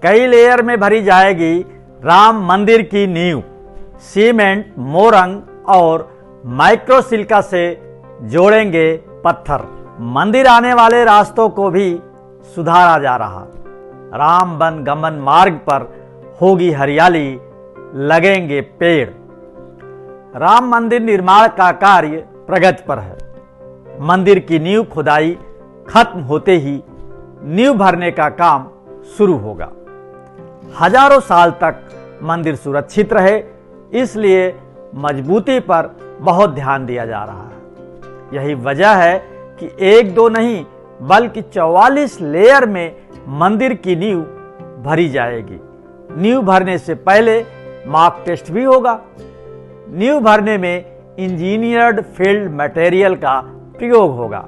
कई लेयर में भरी जाएगी राम मंदिर की नींव। सीमेंट, मोरंग और माइक्रोसिलिका से जोड़ेंगे पत्थर। मंदिर आने वाले रास्तों को भी सुधारा जा रहा। राम वन गमन मार्ग पर होगी हरियाली, लगेंगे पेड़। राम मंदिर निर्माण का कार्य प्रगति पर है। मंदिर की नींव खुदाई खत्म होते ही नींव भरने का काम शुरू होगा। हजारों साल तक मंदिर सुरक्षित रहे, इसलिए मजबूती पर बहुत ध्यान दिया जा रहा है। यही वजह है कि एक दो नहीं बल्कि 44 लेयर में मंदिर की नींव भरी जाएगी। नींव भरने से पहले मॉक टेस्ट भी होगा। नींव भरने में इंजीनियर्ड फील्ड मटेरियल का प्रयोग होगा।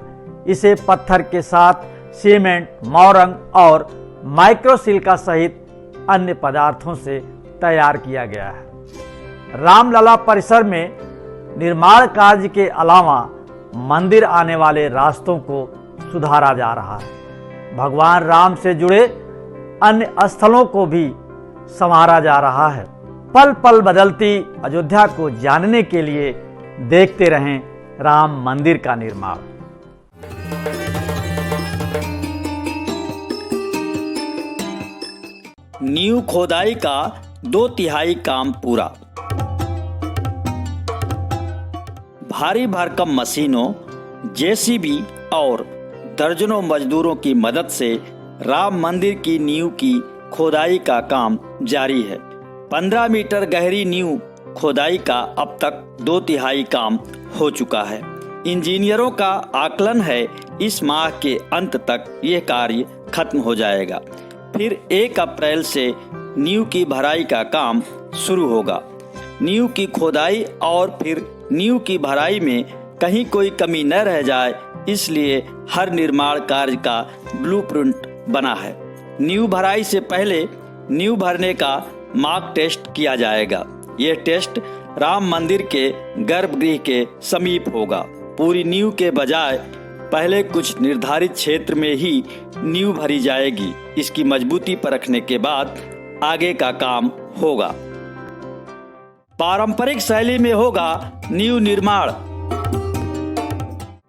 इसे पत्थर के साथ सीमेंट, मोरंग और माइक्रोसिलिका सहित अन्य पदार्थों से तैयार किया गया है। रामलला परिसर में निर्माण कार्य के अलावा मंदिर आने वाले रास्तों को सुधारा जा रहा है। भगवान राम से जुड़े अन्य स्थलों को भी संवारा जा रहा है। पल पल बदलती अयोध्या को जानने के लिए देखते रहें राम मंदिर का निर्माण। नींव खोदाई का 2/3 काम पूरा। भारी भरकम मशीनों, जेसीबी और दर्जनों मजदूरों की मदद से राम मंदिर की नींव की खोदाई का काम जारी है। 15 मीटर गहरी नींव खोदाई का अब तक 2/3 काम हो चुका है। इंजीनियरों का आकलन है इस माह के अंत तक यह कार्य खत्म हो जाएगा। फिर 1 अप्रैल से नींव की भराई का काम शुरू होगा। नींव की खोदाई और फिर नींव की भराई में कहीं कोई कमी न रह जाए, इसलिए हर निर्माण कार्य का ब्लूप्रिंट बना है। नींव भराई से पहले नींव भरने का मॉक टेस्ट किया जाएगा। यह टेस्ट राम मंदिर के गर्भगृह के समीप होगा। पूरी नींव के बजाय पहले कुछ निर्धारित क्षेत्र में ही नींव भरी जाएगी। इसकी मजबूती परखने के बाद आगे का काम होगा। पारंपरिक शैली में होगा नींव निर्माण।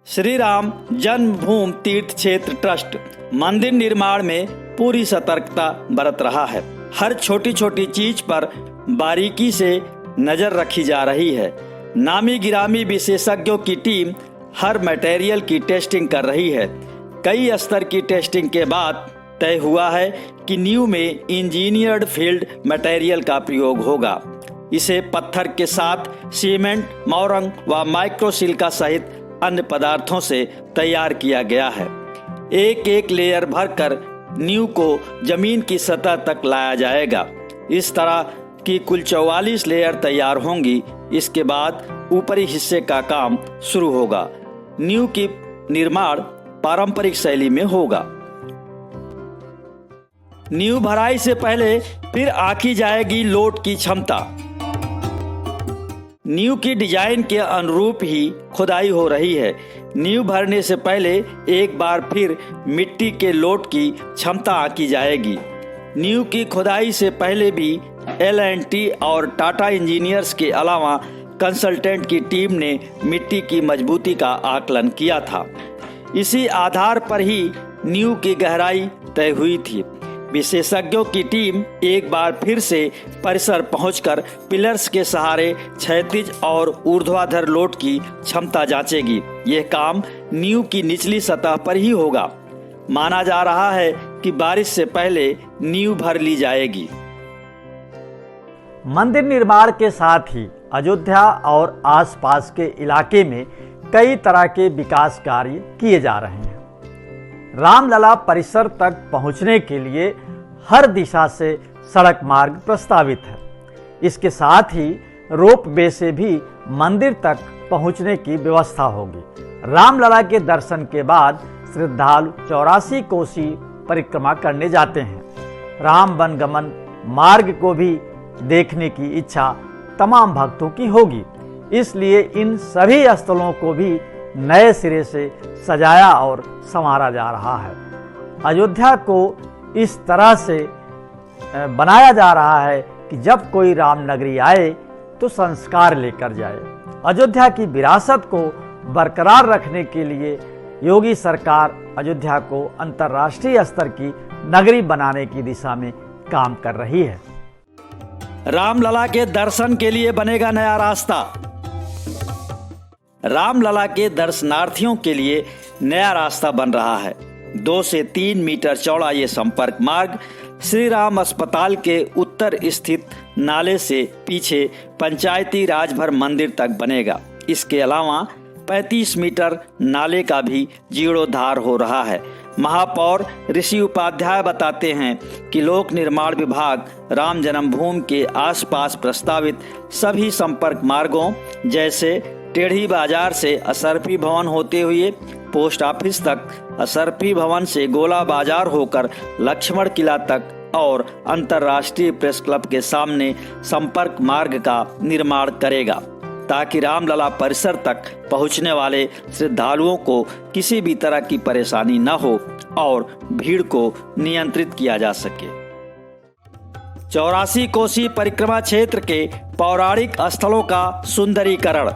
श्री राम जन्मभूमि तीर्थ क्षेत्र ट्रस्ट मंदिर निर्माण में पूरी सतर्कता बरत रहा है। हर छोटी छोटी चीज पर बारीकी से नजर रखी जा रही है। नामी गिरामी विशेषज्ञों की टीम हर मटेरियल की टेस्टिंग कर रही है। कई स्तर की टेस्टिंग के बाद तय हुआ है कि नींव में इंजीनियर्ड फील्ड मटेरियल का प्रयोग होगा। इसे पत्थर के साथ सीमेंट, मोरंग व माइक्रोसिलिका सहित अन्य पदार्थों से तैयार किया गया है। एक एक लेयर भरकर नींव को जमीन की सतह तक लाया जाएगा। इस तरह की कुल 44 लेयर तैयार होंगी। इसके बाद ऊपरी हिस्से का काम शुरू होगा। नींव की निर्माण पारंपरिक शैली में होगा। नींव भराई से पहले फिर आंकी जाएगी लोड की क्षमता। नींव की डिजाइन के अनुरूप ही खुदाई हो रही है। नींव भरने से पहले एक बार फिर मिट्टी के लोड की क्षमता आंकी जाएगी। नींव की खुदाई से पहले भी L&T और टाटा इंजीनियर्स के अलावा कंसल्टेंट की टीम ने मिट्टी की मजबूती का आकलन किया था। इसी आधार पर ही नींव की गहराई तय हुई थी। विशेषज्ञों की टीम एक बार फिर से परिसर पहुंचकर पिलर्स के सहारे क्षैतिज और ऊर्ध्वाधर लोड की क्षमता जांचेगी। यह काम नींव की निचली सतह पर ही होगा। माना जा रहा है कि बारिश से पहले नींव भर ली जाएगी। मंदिर निर्माण के साथ ही अयोध्या और आसपास के इलाके में कई तरह के विकास कार्य किए जा रहे हैं। रामलला परिसर तक पहुंचने के लिए हर दिशा से सड़क मार्ग प्रस्तावित है। इसके साथ ही रोप वे से भी मंदिर तक पहुंचने की व्यवस्था होगी। रामलला के दर्शन के बाद श्रद्धालु 84 कोसी परिक्रमा करने जाते हैं। राम वनगमन मार्ग को भी देखने की इच्छा तमाम भक्तों की होगी। इसलिए इन सभी स्थलों को भी नए सिरे से सजाया और संवारा जा रहा है। अयोध्या को इस तरह से बनाया जा रहा है कि जब कोई रामनगरी आए तो संस्कार लेकर जाए। अयोध्या की विरासत को बरकरार रखने के लिए योगी सरकार अयोध्या को अंतर्राष्ट्रीय स्तर की नगरी बनाने की दिशा में काम कर रही है। रामलला के दर्शन के लिए बनेगा नया रास्ता। रामलला के दर्शनार्थियों के लिए नया रास्ता बन रहा है। 2 से 3 मीटर चौड़ा ये संपर्क मार्ग श्री राम अस्पताल के उत्तर स्थित नाले से पीछे पंचायती राजभर मंदिर तक बनेगा। इसके अलावा 35 मीटर नाले का भी जीर्णोद्धार हो रहा है। महापौर ऋषि उपाध्याय बताते हैं कि लोक निर्माण विभाग राम जन्मभूमि के आसपास प्रस्तावित सभी संपर्क मार्गों जैसे टेढ़ी बाजार से असरफी भवन होते हुए पोस्ट ऑफिस तक, असरफी भवन से गोला बाजार होकर लक्ष्मण किला तक और अंतर्राष्ट्रीय प्रेस क्लब के सामने संपर्क मार्ग का निर्माण करेगा, ताकि रामलला परिसर तक पहुंचने वाले श्रद्धालुओं को किसी भी तरह की परेशानी न हो और भीड़ को नियंत्रित किया जा सके। 84 कोसी परिक्रमा क्षेत्र के पौराणिक स्थलों का सुंदरीकरण।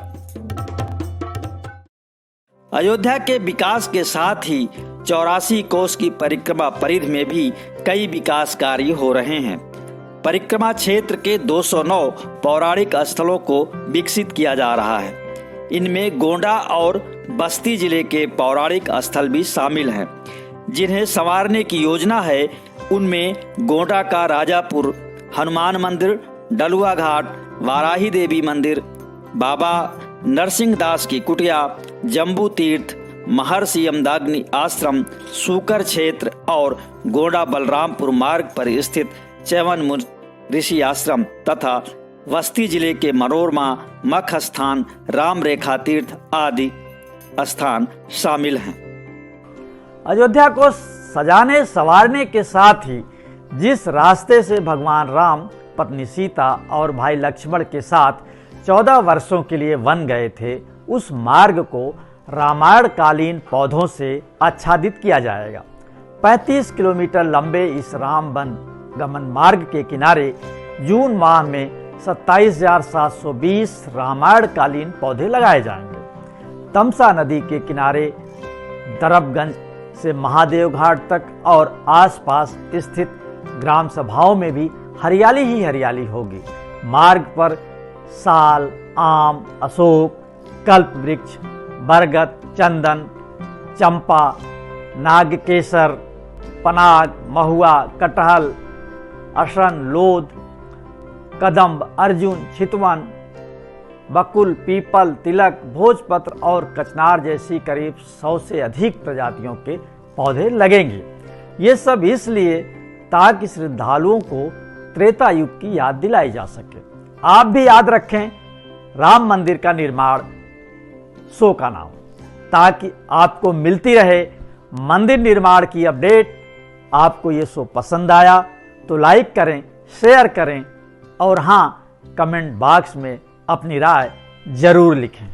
अयोध्या के विकास के साथ ही 84 कोस की परिक्रमा परिधि में भी कई विकास कार्य हो रहे हैं। परिक्रमा क्षेत्र के 209 पौराणिक स्थलों को विकसित किया जा रहा है। इनमें गोंडा और बस्ती जिले के पौराणिक स्थल भी शामिल हैं, जिन्हें संवारने की योजना है। उनमें गोंडा का राजापुर हनुमान मंदिर, डलुआ घाट, वाराही देवी मंदिर, बाबा नरसिंह दास की कुटिया, जम्बू तीर्थ, महर्षि यमदाग्नि आश्रम, सूकर क्षेत्र और गोंडा बलरामपुर मार्ग पर स्थित चैवन ऋषि आश्रम तथा बस्ती जिले के मनोरमा मख स्थान, राम रेखा तीर्थ आदि स्थान शामिल हैं। अयोध्या को सजाने संवारने के साथ ही जिस रास्ते से भगवान राम पत्नी सीता और भाई लक्ष्मण के साथ 14 वर्षों के लिए वन गए थे, उस मार्ग को रामायण कालीन पौधों से आच्छादित किया जाएगा। 35 किलोमीटर लंबे इस राम वन गमन मार्ग के किनारे जून माह में 27,720 रामायणकालीन पौधे लगाए जाएंगे। तमसा नदी के किनारे दरबगंज से महादेव घाट तक और आसपास स्थित ग्राम सभाओं में भी हरियाली ही हरियाली होगी। मार्ग पर साल, आम, अशोक, कल्प वृक्ष, बरगद, चंदन, चंपा, नागकेसर, पनाग, महुआ, कटहल, अशन, लोध, कदम्ब, अर्जुन, छितवन, बकुल, पीपल, तिलक, भोजपत्र और कचनार जैसी करीब 100 से अधिक प्रजातियों के पौधे लगेंगे। ये सब इसलिए ताकि श्रद्धालुओं को त्रेता युग की याद दिलाई जा सके। आप भी याद रखें राम मंदिर का निर्माण शो का नाम, ताकि आपको मिलती रहे मंदिर निर्माण की अपडेट। आपको ये शो पसंद आया तो लाइक करें, शेयर करें और हाँ, कमेंट बॉक्स में अपनी राय जरूर लिखें।